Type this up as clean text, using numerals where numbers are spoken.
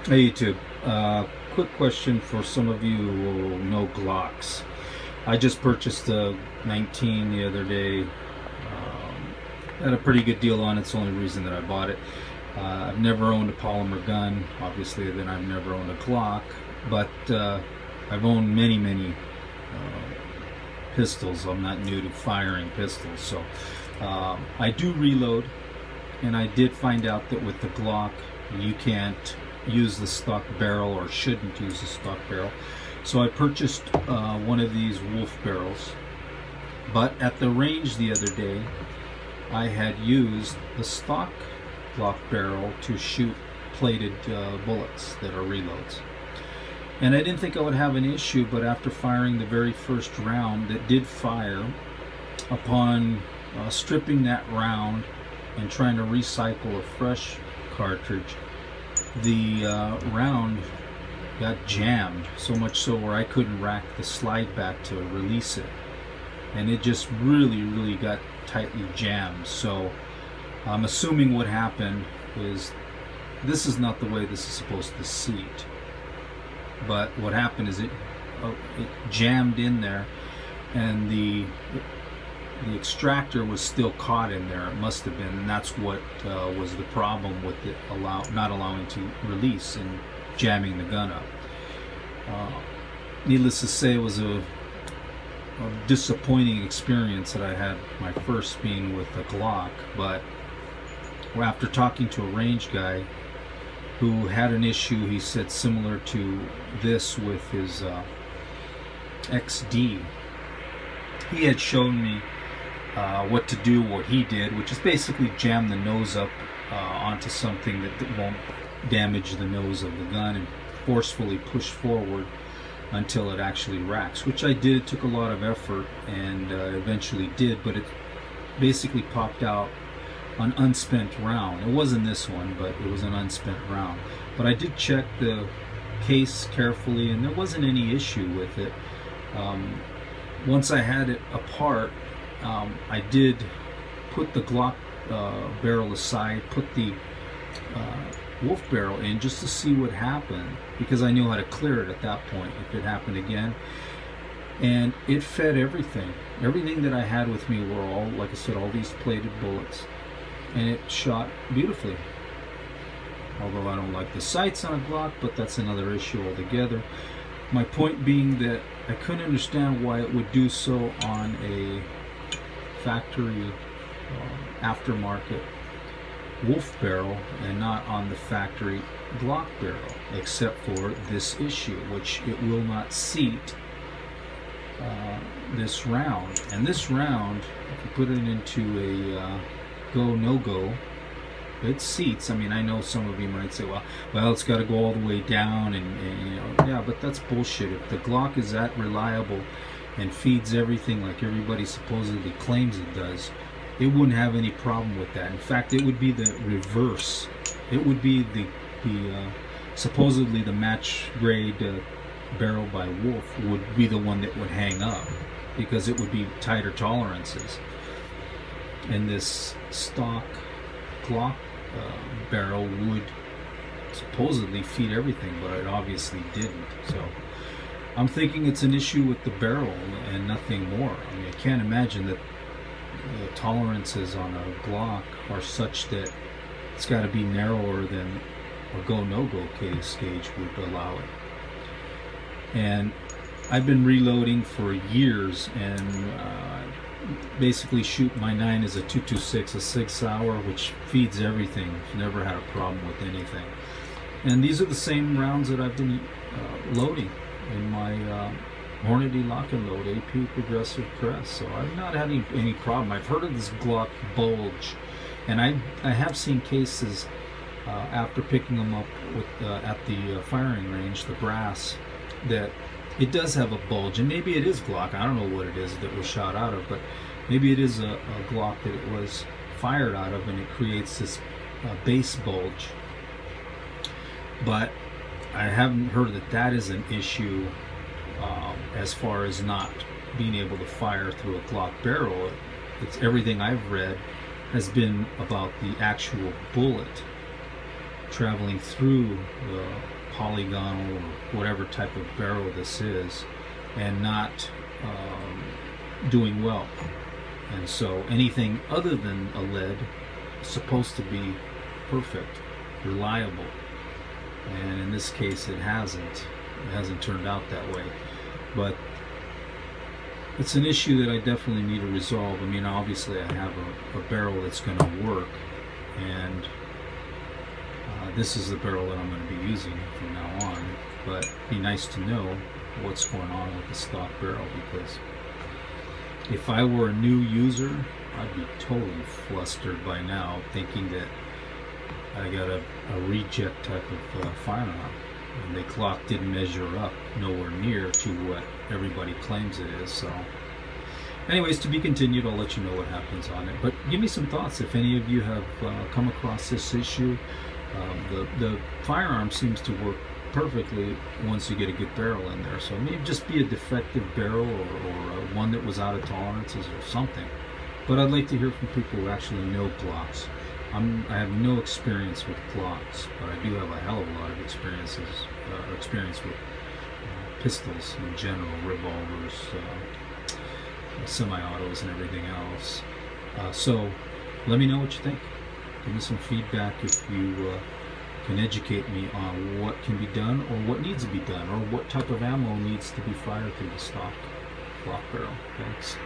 Hey YouTube, quick question for some of you who know Glocks. I just purchased a 19 the other day. Had a pretty good deal on it. It's the only reason that I bought it. I've never owned a polymer gun, obviously. Then I've never owned a Glock, but I've owned many pistols. I'm not new to firing pistols, so I do reload. And I did find out that with the Glock, you can't use the stock barrel, or shouldn't use the stock barrel. So I purchased one of these Wolf barrels. But at the range the other day, I had used the stock Glock barrel to shoot plated bullets that are reloads. And I didn't think I would have an issue, but after firing the very first round that did fire, upon stripping that round and trying to recycle a fresh cartridge, the round got jammed, so much so where I couldn't rack the slide back to release it, and it just really got tightly jammed. So I'm assuming what happened is, this is not the way this is supposed to seat, but what happened is it jammed in there, and the extractor was still caught in there. It must have been, and that's what was the problem with it not allowing to release and jamming the gun up. Needless to say, it was a disappointing experience that I had, my first being with a Glock. But after talking to a range guy who had an issue, he said similar to this with his XD, he had shown me what to do, what he did, which is basically jam the nose up onto something that won't damage the nose of the gun, and forcefully push forward until it actually racks, which I did. It took a lot of effort, and eventually did, but it basically popped out an unspent round. It wasn't this one, but it was an unspent round. But I did check the case carefully, and there wasn't any issue with it. Once I had it apart, I did put the Glock barrel aside, put the Wolf barrel in, just to see what happened, because I knew how to clear it at that point if it happened again. And it fed everything that I had with me were all, like I said, all these plated bullets, and it shot beautifully. Although I don't like the sights on a Glock, but that's another issue altogether. My point being that I couldn't understand why it would do so on a factory aftermarket Wolf barrel and not on the factory Glock barrel, except for this issue, which it will not seat this round. And this round, if you put it into a go no go, it seats. I mean, I know some of you might say, well, it's got to go all the way down, and you know, yeah, but that's bullshit. If the Glock is that reliable and feeds everything like everybody supposedly claims it does, it wouldn't have any problem with that. In fact, it would be the reverse. It would be the supposedly the match grade barrel by Wolf would be the one that would hang up, because it would be tighter tolerances. And this stock Glock barrel would supposedly feed everything, but it obviously didn't. So I'm thinking it's an issue with the barrel and nothing more. I mean, I can't imagine that the tolerances on a Glock are such that it's got to be narrower than a go no go case gauge would allow it. And I've been reloading for years, and basically shoot my 9 as a 226, a 6 hour, which feeds everything. Never had a problem with anything. And these are the same rounds that I've been loading in my Hornady lock and load AP progressive press, so I've not had any problem. I've heard of this Glock bulge, and I have seen cases after picking them up with at the firing range, the brass, that it does have a bulge, and maybe it is Glock. I don't know what it is that was shot out of, but maybe it is a Glock that it was fired out of, and it creates this base bulge. But I haven't heard that that is an issue as far as not being able to fire through a Glock barrel. It's everything I've read has been about the actual bullet traveling through the polygonal or whatever type of barrel this is, and not doing well. And so anything other than a lead is supposed to be perfect, reliable, and in this case it hasn't turned out that way. But it's an issue that I definitely need to resolve. I mean, obviously I have a barrel that's going to work, and this is the barrel that I'm going to be using from now on. But it'd be nice to know what's going on with the stock barrel, because if I were a new user, I'd be totally flustered by now, thinking that I got a reject type of firearm, and the Glock didn't measure up nowhere near to what everybody claims it is. So anyways, to be continued. I'll let you know what happens on it, but give me some thoughts if any of you have come across this issue. The firearm seems to work perfectly once you get a good barrel in there, so it may just be a defective barrel, or one that was out of tolerances or something. But I'd like to hear from people who actually know Glocks. I have no experience with Glocks, but I do have a hell of a lot of experience with pistols in general, revolvers, semi-autos, and everything else. So let me know what you think. Give me some feedback if you can educate me on what can be done, or what needs to be done, or what type of ammo needs to be fired through the stock Glock barrel. Thanks.